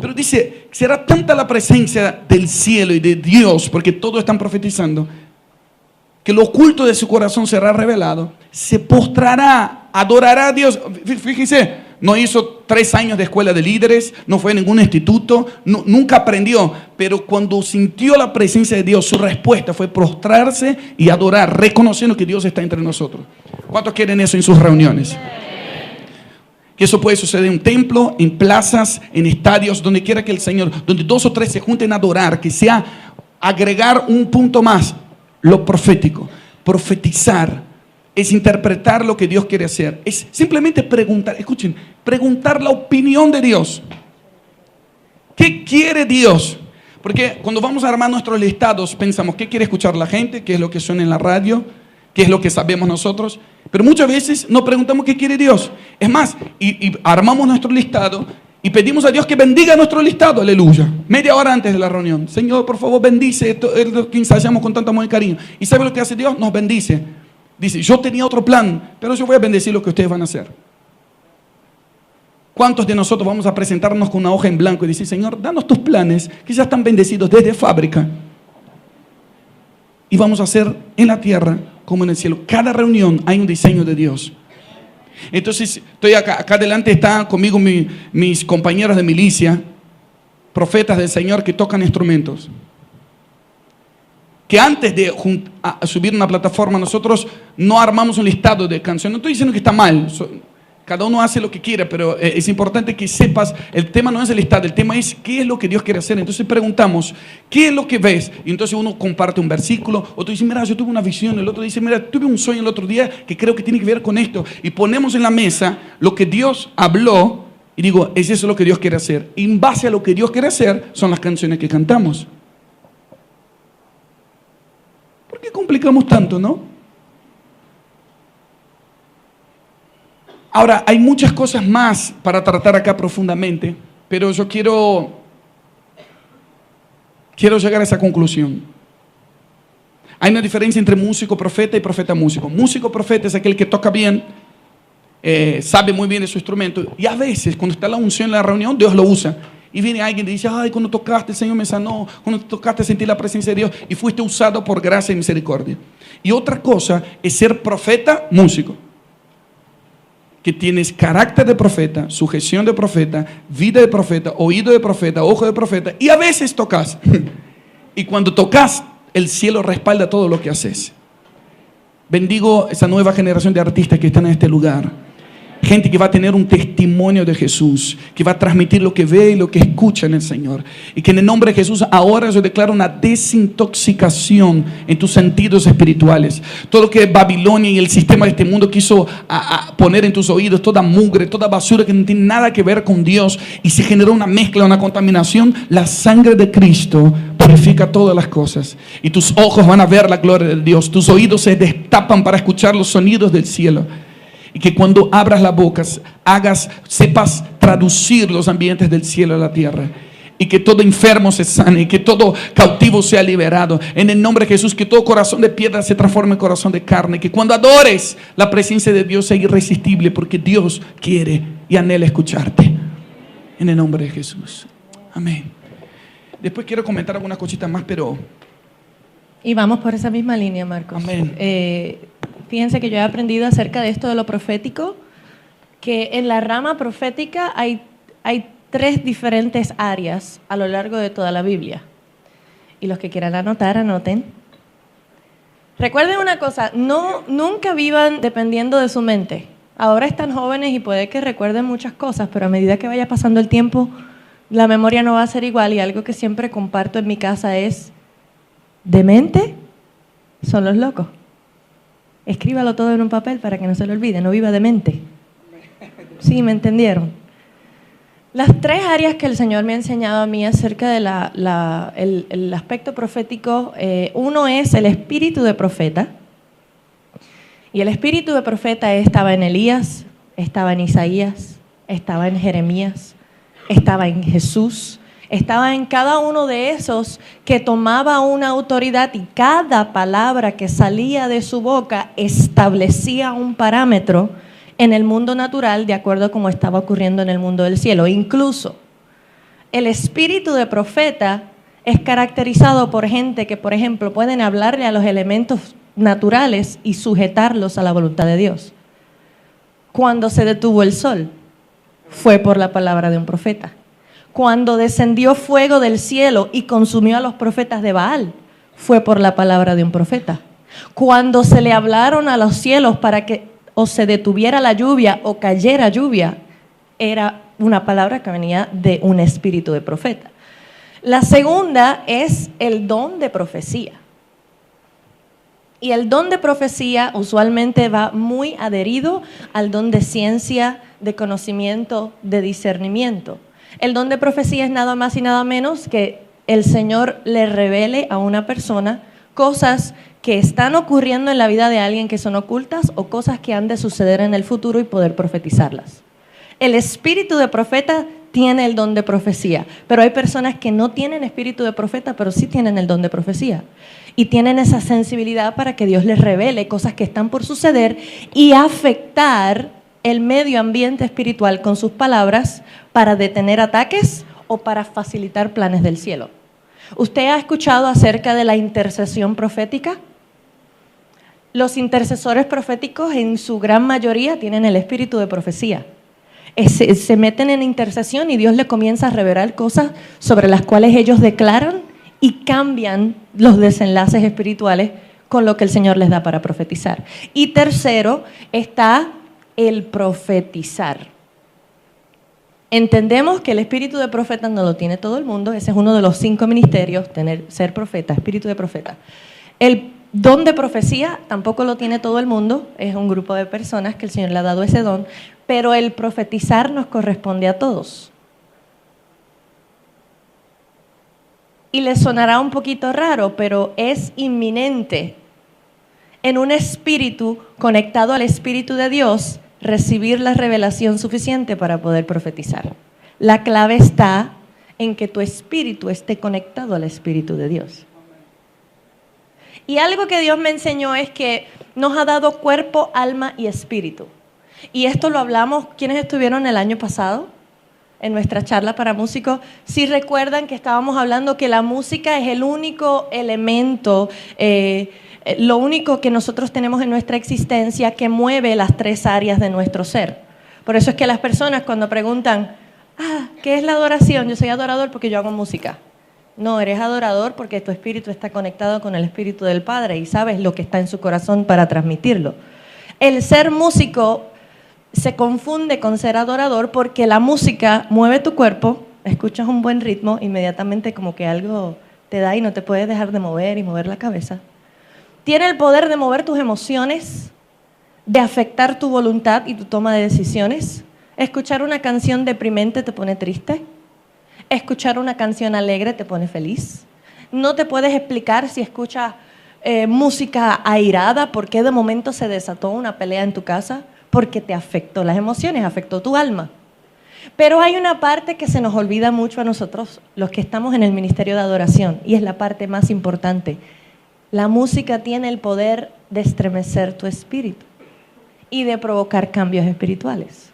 pero dice, será tanta la presencia del cielo y de Dios, porque todos están profetizando, que lo oculto de su corazón será revelado, se postrará, adorará a Dios. Fíjense, no hizo 3 años de escuela de líderes, no fue a ningún instituto, nunca aprendió, pero cuando sintió la presencia de Dios, su respuesta fue postrarse y adorar, reconociendo que Dios está entre nosotros. ¿Cuántos quieren eso en sus reuniones? Que eso puede suceder en un templo, en plazas, en estadios, donde quiera que el Señor, donde 2 o 3 se junten a adorar, que sea agregar un punto más, lo profético. Profetizar es interpretar lo que Dios quiere hacer. Es simplemente preguntar, escuchen, preguntar la opinión de Dios. ¿Qué quiere Dios? Porque cuando vamos a armar nuestros listados, pensamos, ¿qué quiere escuchar la gente? ¿Qué es lo que suena en la radio? ¿Qué es lo que sabemos nosotros? Pero muchas veces no preguntamos qué quiere Dios. Es más, y armamos nuestro listado y pedimos a Dios que bendiga nuestro listado, aleluya. Media hora antes de la reunión. Señor, por favor, bendice esto, es lo que ensayamos con tanto amor y cariño. ¿Y sabe lo que hace Dios? Nos bendice. Dice, yo tenía otro plan, pero yo voy a bendecir lo que ustedes van a hacer. ¿Cuántos de nosotros vamos a presentarnos con una hoja en blanco y decir, Señor, danos tus planes que ya están bendecidos desde fábrica? Y vamos a hacer en la tierra como en el cielo. Cada reunión hay un diseño de Dios. Entonces, estoy acá adelante están conmigo mis compañeros de milicia, profetas del Señor que tocan instrumentos. Que antes de subir una plataforma, nosotros no armamos un listado de canciones. No estoy diciendo que está mal, cada uno hace lo que quiera, pero es importante que sepas, el tema no es el listado, el tema es qué es lo que Dios quiere hacer. Entonces preguntamos, ¿qué es lo que ves? Y entonces uno comparte un versículo, otro dice, mira, yo tuve una visión, el otro dice, mira, tuve un sueño el otro día que creo que tiene que ver con esto. Y ponemos en la mesa lo que Dios habló y digo, es eso lo que Dios quiere hacer. Y en base a lo que Dios quiere hacer, son las canciones que cantamos. ¿Por qué complicamos tanto, no? Ahora, hay muchas cosas más para tratar acá profundamente, pero yo quiero llegar a esa conclusión. Hay una diferencia entre músico profeta y profeta músico. Músico profeta es aquel que toca bien, sabe muy bien de su instrumento, y a veces cuando está la unción en la reunión, Dios lo usa. Y viene alguien y dice, ay, cuando tocaste el Señor me sanó, cuando tocaste sentí la presencia de Dios y fuiste usado por gracia y misericordia. Y otra cosa es ser profeta músico, que tienes carácter de profeta, sujeción de profeta, vida de profeta, oído de profeta, ojo de profeta, y a veces tocas. Y cuando tocas, el cielo respalda todo lo que haces. Bendigo esa nueva generación de artistas que están en este lugar. Gente que va a tener un testimonio de Jesús, que va a transmitir lo que ve y lo que escucha en el Señor. Y que en el nombre de Jesús ahora yo declaro una desintoxicación en tus sentidos espirituales. Todo lo que Babilonia y el sistema de este mundo quiso poner en tus oídos, toda mugre, toda basura que no tiene nada que ver con Dios, y se generó una mezcla, una contaminación. La sangre de Cristo purifica todas las cosas. Y tus ojos van a ver la gloria de Dios. Tus oídos se destapan para escuchar los sonidos del cielo. Y que cuando abras la boca, sepas traducir los ambientes del cielo a la tierra. Y que todo enfermo se sane, y que todo cautivo sea liberado. En el nombre de Jesús, que todo corazón de piedra se transforme en corazón de carne. Que cuando adores, la presencia de Dios sea irresistible, porque Dios quiere y anhela escucharte. En el nombre de Jesús. Amén. Después quiero comentar algunas cositas más, pero... Y vamos por esa misma línea, Marcos. Amén. Fíjense que yo he aprendido acerca de esto de lo profético, que en la rama profética hay 3 diferentes áreas a lo largo de toda la Biblia. Y los que quieran anotar, anoten. Recuerden una cosa, nunca vivan dependiendo de su mente. Ahora están jóvenes y puede que recuerden muchas cosas, pero a medida que vaya pasando el tiempo, la memoria no va a ser igual. Y algo que siempre comparto en mi casa es, de mente son los locos. Escríbalo todo en un papel para que no se lo olvide, no viva de mente. Sí, ¿me entendieron? Las 3 áreas que el Señor me ha enseñado a mí acerca de el aspecto profético, uno es el espíritu de profeta. Y el espíritu de profeta estaba en Elías, estaba en Isaías, estaba en Jeremías, estaba en Jesús Estaba en cada uno de esos que tomaba una autoridad y cada palabra que salía de su boca establecía un parámetro en el mundo natural de acuerdo a cómo estaba ocurriendo en el mundo del cielo. Incluso el espíritu de profeta es caracterizado por gente que, por ejemplo, pueden hablarle a los elementos naturales y sujetarlos a la voluntad de Dios. Cuando se detuvo el sol, fue por la palabra de un profeta. Cuando descendió fuego del cielo y consumió a los profetas de Baal, fue por la palabra de un profeta. Cuando se le hablaron a los cielos para que o se detuviera la lluvia o cayera lluvia, era una palabra que venía de un espíritu de profeta. La segunda es el don de profecía. Y el don de profecía usualmente va muy adherido al don de ciencia, de conocimiento, de discernimiento. El don de profecía es nada más y nada menos que el Señor le revele a una persona cosas que están ocurriendo en la vida de alguien que son ocultas o cosas que han de suceder en el futuro y poder profetizarlas. El espíritu de profeta tiene el don de profecía, pero hay personas que no tienen espíritu de profeta, pero sí tienen el don de profecía. Y tienen esa sensibilidad para que Dios les revele cosas que están por suceder y afectar el medio ambiente espiritual con sus palabras para detener ataques o para facilitar planes del cielo. ¿Usted ha escuchado acerca de la intercesión profética? Los intercesores proféticos en su gran mayoría tienen el espíritu de profecía. Se meten en intercesión y Dios le comienza a revelar cosas sobre las cuales ellos declaran y cambian los desenlaces espirituales con lo que el Señor les da para profetizar. Y tercero está el profetizar. Entendemos que el espíritu de profeta no lo tiene todo el mundo. Ese es uno de los 5 ministerios, ser profeta, espíritu de profeta. El don de profecía tampoco lo tiene todo el mundo. Es un grupo de personas que el Señor le ha dado ese don. Pero el profetizar nos corresponde a todos. Y les sonará un poquito raro, pero es inminente en un espíritu conectado al Espíritu de Dios recibir la revelación suficiente para poder profetizar. La clave está en que tu espíritu esté conectado al Espíritu de Dios. Y algo que Dios me enseñó es que nos ha dado cuerpo, alma y espíritu. Y esto lo hablamos, quienes estuvieron el año pasado en nuestra charla para músicos, si recuerdan que estábamos hablando que la música es el único elemento, lo único que nosotros tenemos en nuestra existencia que mueve las 3 áreas de nuestro ser. Por eso es que las personas cuando preguntan, ¿qué es la adoración? Yo soy adorador porque yo hago música. No, eres adorador porque tu espíritu está conectado con el espíritu del Padre y sabes lo que está en su corazón para transmitirlo. El ser músico se confunde con ser adorador porque la música mueve tu cuerpo, escuchas un buen ritmo, inmediatamente como que algo te da y no te puedes dejar de mover y mover la cabeza. Tiene el poder de mover tus emociones, de afectar tu voluntad y tu toma de decisiones. Escuchar una canción deprimente te pone triste. Escuchar una canción alegre te pone feliz. No te puedes explicar si escuchas música airada, por qué de momento se desató una pelea en tu casa, porque te afectó las emociones, afectó tu alma. Pero hay una parte que se nos olvida mucho a nosotros, los que estamos en el ministerio de adoración, y es la parte más importante. La música tiene el poder de estremecer tu espíritu y de provocar cambios espirituales.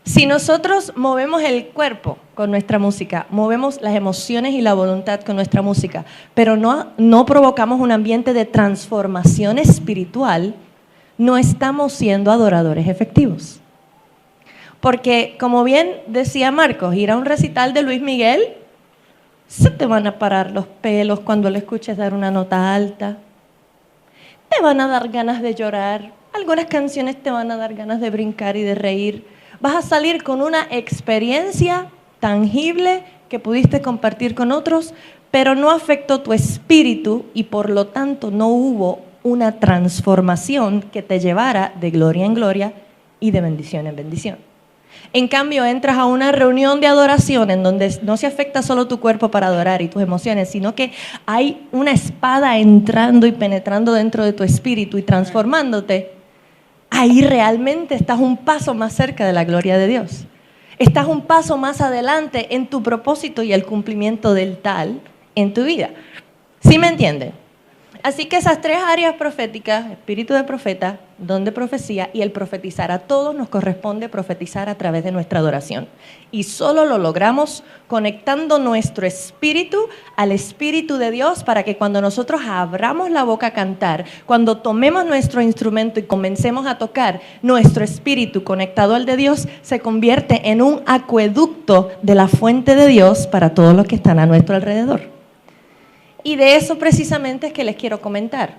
Si nosotros movemos el cuerpo con nuestra música, movemos las emociones y la voluntad con nuestra música, pero no provocamos un ambiente de transformación espiritual, no estamos siendo adoradores efectivos. Porque, como bien decía Marcos, ir a un recital de Luis Miguel, se te van a parar los pelos cuando le escuches dar una nota alta. Te van a dar ganas de llorar. Algunas canciones te van a dar ganas de brincar y de reír. Vas a salir con una experiencia tangible que pudiste compartir con otros, pero no afectó tu espíritu y por lo tanto no hubo una transformación que te llevara de gloria en gloria y de bendición en bendición. En cambio, entras a una reunión de adoración en donde no se afecta solo tu cuerpo para adorar y tus emociones, sino que hay una espada entrando y penetrando dentro de tu espíritu y transformándote. Ahí realmente estás un paso más cerca de la gloria de Dios. estás un paso más adelante en tu propósito y el cumplimiento del tal en tu vida. ¿Sí me entienden? Así que esas 3 áreas proféticas, espíritu de profeta, don de profecía y el profetizar, a todos nos corresponde profetizar a través de nuestra adoración. Y solo lo logramos conectando nuestro espíritu al Espíritu de Dios para que cuando nosotros abramos la boca a cantar, cuando tomemos nuestro instrumento y comencemos a tocar, nuestro espíritu conectado al de Dios se convierte en un acueducto de la fuente de Dios para todos los que están a nuestro alrededor. Y de eso precisamente es que les quiero comentar.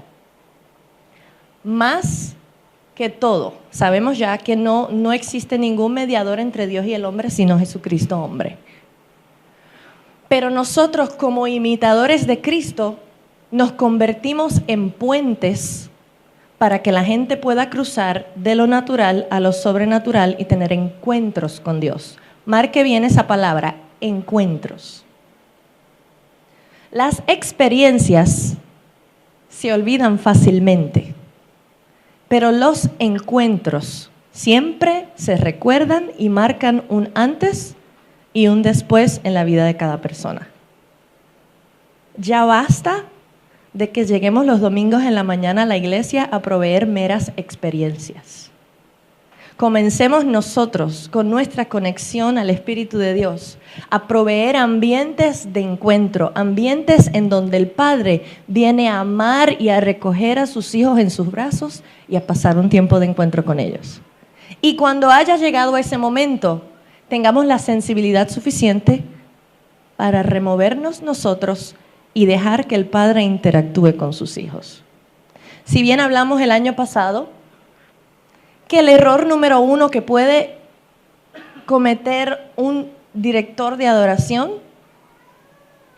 Más que todo, sabemos ya que no existe ningún mediador entre Dios y el hombre sino Jesucristo hombre. Pero nosotros como imitadores de Cristo nos convertimos en puentes para que la gente pueda cruzar de lo natural a lo sobrenatural y tener encuentros con Dios. Marque bien esa palabra, encuentros. Las experiencias se olvidan fácilmente, pero los encuentros siempre se recuerdan y marcan un antes y un después en la vida de cada persona. Ya basta de que lleguemos los domingos en la mañana a la iglesia a proveer meras experiencias. Comencemos nosotros con nuestra conexión al Espíritu de Dios a proveer ambientes de encuentro, ambientes en donde el Padre viene a amar y a recoger a sus hijos en sus brazos y a pasar un tiempo de encuentro con ellos. Y cuando haya llegado ese momento, tengamos la sensibilidad suficiente para removernos nosotros y dejar que el Padre interactúe con sus hijos. Si bien hablamos el año pasado que el error número 1 que puede cometer un director de adoración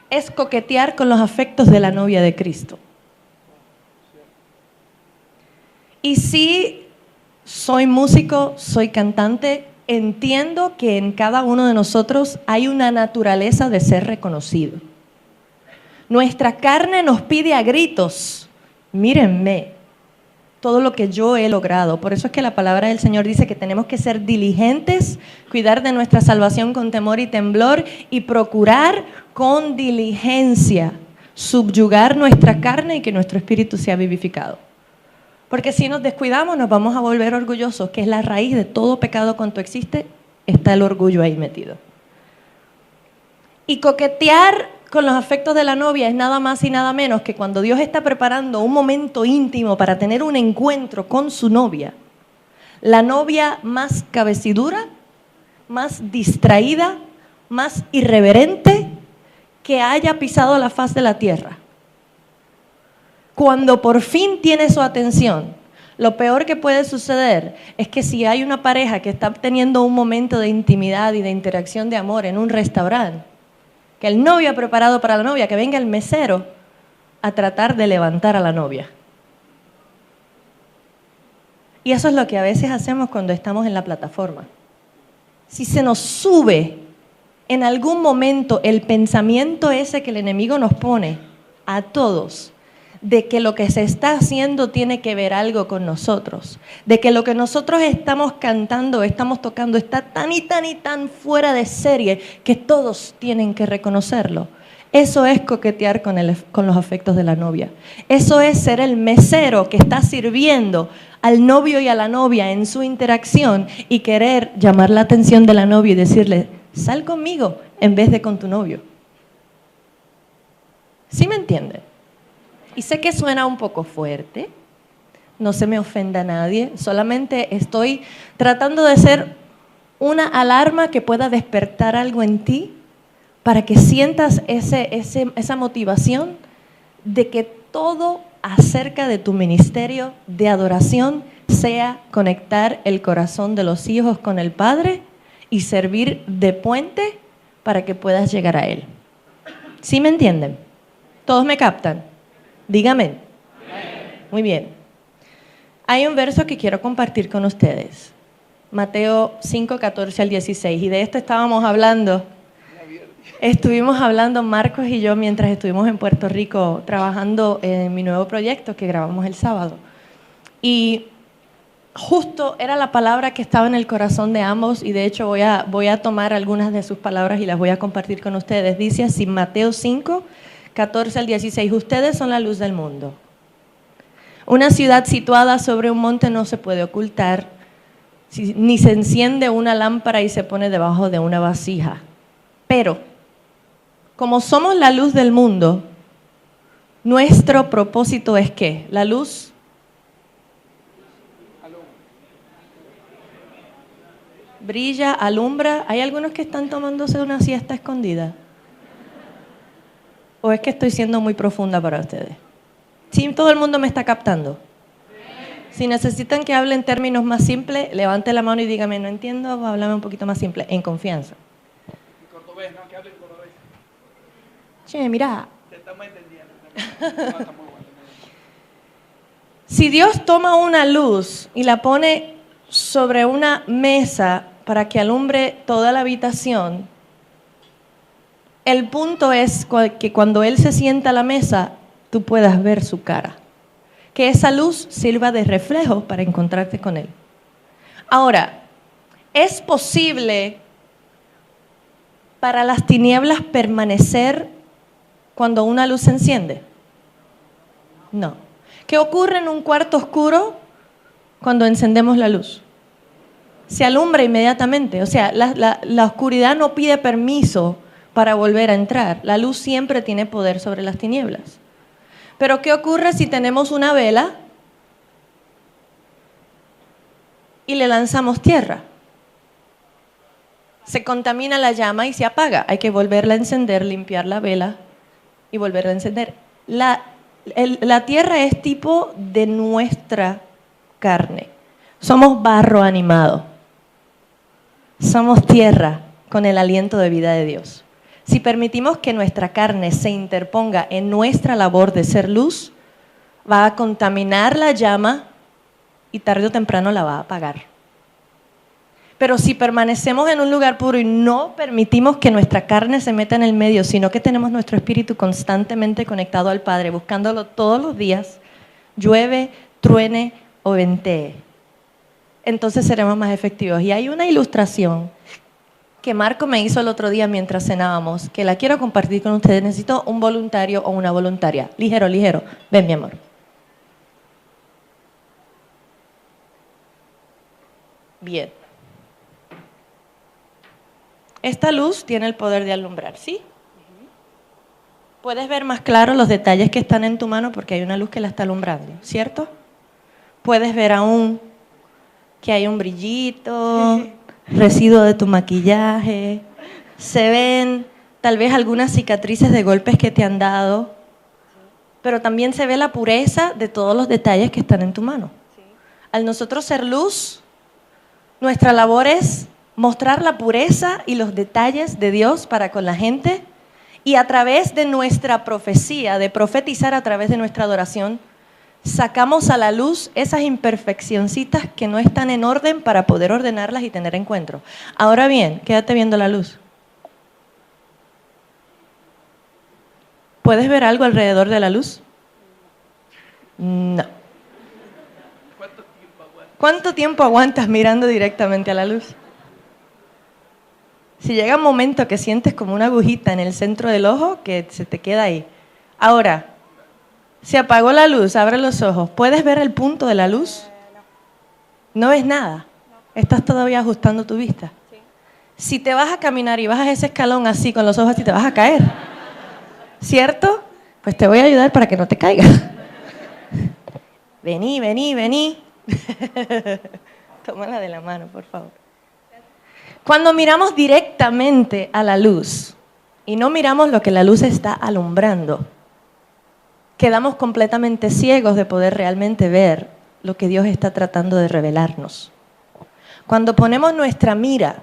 es coquetear con los afectos de la novia de Cristo. Y sí, soy músico, soy cantante, entiendo que en cada uno de nosotros hay una naturaleza de ser reconocido. Nuestra carne nos pide a gritos, mírenme, todo lo que yo he logrado. Por eso es que la palabra del Señor dice que tenemos que ser diligentes, cuidar de nuestra salvación con temor y temblor y procurar con diligencia subyugar nuestra carne y que nuestro espíritu sea vivificado. Porque si nos descuidamos nos vamos a volver orgullosos, que es la raíz de todo pecado cuanto existe, está el orgullo ahí metido. Y coquetear con los afectos de la novia es nada más y nada menos que cuando Dios está preparando un momento íntimo para tener un encuentro con su novia, la novia más cabecidura, más distraída, más irreverente que haya pisado la faz de la tierra. Cuando por fin tiene su atención, lo peor que puede suceder es que si hay una pareja que está teniendo un momento de intimidad y de interacción de amor en un restaurante, que el novio ha preparado para la novia, que venga el mesero a tratar de levantar a la novia. Y eso es lo que a veces hacemos cuando estamos en la plataforma. Si se nos sube en algún momento el pensamiento ese que el enemigo nos pone a todos, de que lo que se está haciendo tiene que ver algo con nosotros, de que lo que nosotros estamos cantando, estamos tocando, está tan y tan fuera de serie que todos tienen que reconocerlo. Eso es coquetear con los afectos de la novia. Eso es ser el mesero que está sirviendo al novio y a la novia en su interacción y querer llamar la atención de la novia y decirle, sal conmigo en vez de con tu novio. ¿Sí me entienden? Y sé que suena un poco fuerte, no se me ofenda a nadie, solamente estoy tratando de ser una alarma que pueda despertar algo en ti para que sientas esa motivación de que todo acerca de tu ministerio de adoración sea conectar el corazón de los hijos con el Padre y servir de puente para que puedas llegar a Él. ¿Sí me entienden? ¿Todos me captan? Dígame. Muy bien. Hay un verso que quiero compartir con ustedes. Mateo 5, 14 al 16. Y de esto estábamos hablando. Estuvimos hablando Marcos y yo mientras estuvimos en Puerto Rico trabajando en mi nuevo proyecto que grabamos el sábado. Y justo era la palabra que estaba en el corazón de ambos y de hecho voy a tomar algunas de sus palabras y las voy a compartir con ustedes. Dice así, Mateo 5, 14 al 16, ustedes son la luz del mundo. Una ciudad situada sobre un monte no se puede ocultar, ni se enciende una lámpara y se pone debajo de una vasija. Pero, como somos la luz del mundo, nuestro propósito es ¿qué? La luz brilla, alumbra. ¿Hay algunos que están tomándose una siesta escondida? ¿O es que estoy siendo muy profunda para ustedes? ¿Sí, todo el mundo me está captando? Si necesitan que hable en términos más simples, levante la mano y dígame, no entiendo, háblame un poquito más simple, en confianza. En cordobés, ¿no? Que hable en cordobés. Che, mira. Te estamos entendiendo. Si Dios toma una luz y la pone sobre una mesa para que alumbre toda la habitación, el punto es que cuando Él se sienta a la mesa, tú puedas ver su cara. Que esa luz sirva de reflejo para encontrarte con Él. Ahora, ¿es posible para las tinieblas permanecer cuando una luz se enciende? No. ¿Qué ocurre en un cuarto oscuro cuando encendemos la luz? Se alumbra inmediatamente. O sea, la oscuridad no pide permiso para volver a entrar. La luz siempre tiene poder sobre las tinieblas. Pero ¿qué ocurre si tenemos una vela y le lanzamos tierra? Se contamina la llama y se apaga. Hay que volverla a encender, limpiar la vela y volverla a encender. La tierra es tipo de nuestra carne. Somos barro animado. Somos tierra con el aliento de vida de Dios. Si permitimos que nuestra carne se interponga en nuestra labor de ser luz, va a contaminar la llama y tarde o temprano la va a apagar. Pero si permanecemos en un lugar puro y no permitimos que nuestra carne se meta en el medio, sino que tenemos nuestro espíritu constantemente conectado al Padre, buscándolo todos los días, llueve, truene o ventee, entonces seremos más efectivos. Y hay una ilustración que Marco me hizo el otro día mientras cenábamos, que la quiero compartir con ustedes. Necesito un voluntario o una voluntaria. Ligero, ligero. Ven, mi amor. Bien. Esta luz tiene el poder de alumbrar, ¿sí? Puedes ver más claro los detalles que están en tu mano porque hay una luz que la está alumbrando, ¿cierto? Puedes ver aún que hay un brillito, residuo de tu maquillaje, se ven tal vez algunas cicatrices de golpes que te han dado, pero también se ve la pureza de todos los detalles que están en tu mano. Al nosotros ser luz, nuestra labor es mostrar la pureza y los detalles de Dios para con la gente, y a través de nuestra profecía, de profetizar a través de nuestra adoración, sacamos a la luz esas imperfeccioncitas que no están en orden para poder ordenarlas y tener encuentro. Ahora bien, quédate viendo la luz. ¿Puedes ver algo alrededor de la luz? No. ¿Cuánto tiempo aguantas mirando directamente a la luz? Si llega un momento que sientes como una agujita en el centro del ojo, que se te queda ahí. Ahora, se apagó la luz, abre los ojos. ¿Puedes ver el punto de la luz? No ves nada. Estás todavía ajustando tu vista. Sí. Si te vas a caminar y bajas ese escalón así con los ojos así, te vas a caer. ¿Cierto? Pues te voy a ayudar para que no te caigas. Vení, vení, vení. Tómala de la mano, por favor. Cuando miramos directamente a la luz y no miramos lo que la luz está alumbrando, quedamos completamente ciegos de poder realmente ver lo que Dios está tratando de revelarnos. Cuando ponemos nuestra mira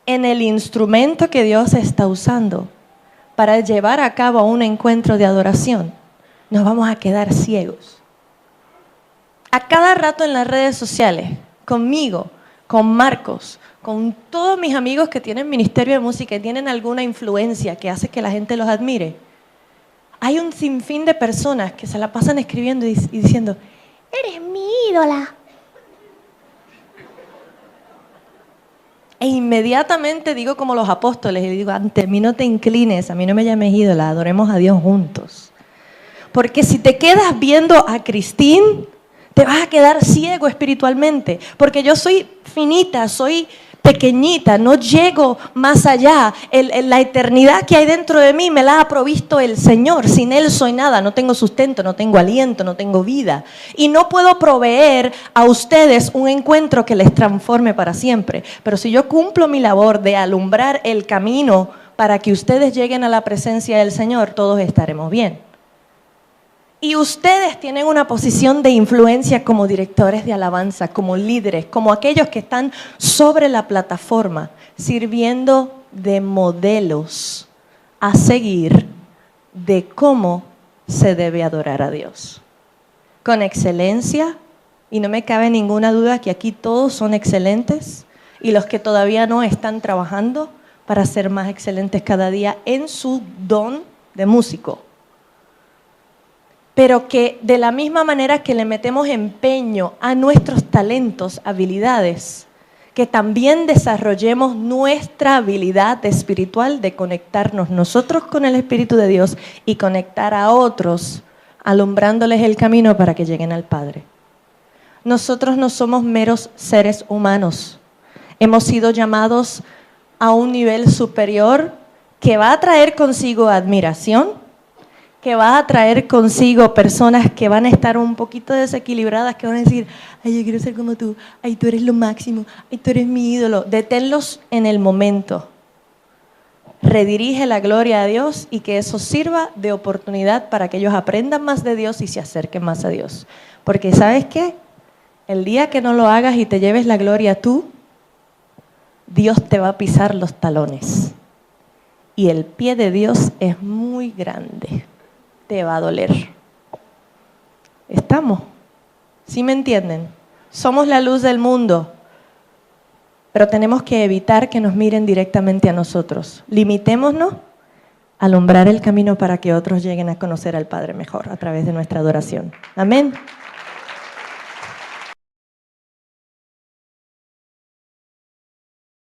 en el instrumento que Dios está usando para llevar a cabo un encuentro de adoración, nos vamos a quedar ciegos. A cada rato en las redes sociales, conmigo, con Marcos, con todos mis amigos que tienen ministerio de música y tienen alguna influencia que hace que la gente los admire, hay un sinfín de personas que se la pasan escribiendo y diciendo, eres mi ídola, E inmediatamente digo como los apóstoles, y digo, ante mí no te inclines, a mí no me llames ídola, adoremos a Dios juntos. Porque si te quedas viendo a Cristín, te vas a quedar ciego espiritualmente. Porque yo soy finita, soy pequeñita, no llego más allá. La eternidad que hay dentro de mí me la ha provisto el Señor. Sin Él soy nada, no tengo sustento, no tengo aliento, no tengo vida. Y no puedo proveer a ustedes un encuentro que les transforme para siempre. Pero si yo cumplo mi labor de alumbrar el camino para que ustedes lleguen a la presencia del Señor, todos estaremos bien. Y ustedes tienen una posición de influencia como directores de alabanza, como líderes, como aquellos que están sobre la plataforma, sirviendo de modelos a seguir de cómo se debe adorar a Dios. Con excelencia, y no me cabe ninguna duda que aquí todos son excelentes, y los que todavía no están trabajando para ser más excelentes cada día en su don de músico. Pero que de la misma manera que le metemos empeño a nuestros talentos, habilidades, que también desarrollemos nuestra habilidad espiritual de conectarnos nosotros con el Espíritu de Dios y conectar a otros, alumbrándoles el camino para que lleguen al Padre. Nosotros no somos meros seres humanos. Hemos sido llamados a un nivel superior que va a traer consigo admiración, que va a traer consigo personas que van a estar un poquito desequilibradas, que van a decir, ay, yo quiero ser como tú, ay, tú eres lo máximo, ay, tú eres mi ídolo. Deténlos en el momento. Redirige la gloria a Dios y que eso sirva de oportunidad para que ellos aprendan más de Dios y se acerquen más a Dios. Porque ¿sabes qué? El día que no lo hagas y te lleves la gloria tú, Dios te va a pisar los talones. Y el pie de Dios es muy grande. Te va a doler. ¿Estamos? ¿Sí me entienden? Somos la luz del mundo, pero tenemos que evitar que nos miren directamente a nosotros. Limitémonos a alumbrar el camino para que otros lleguen a conocer al Padre mejor a través de nuestra adoración. Amén.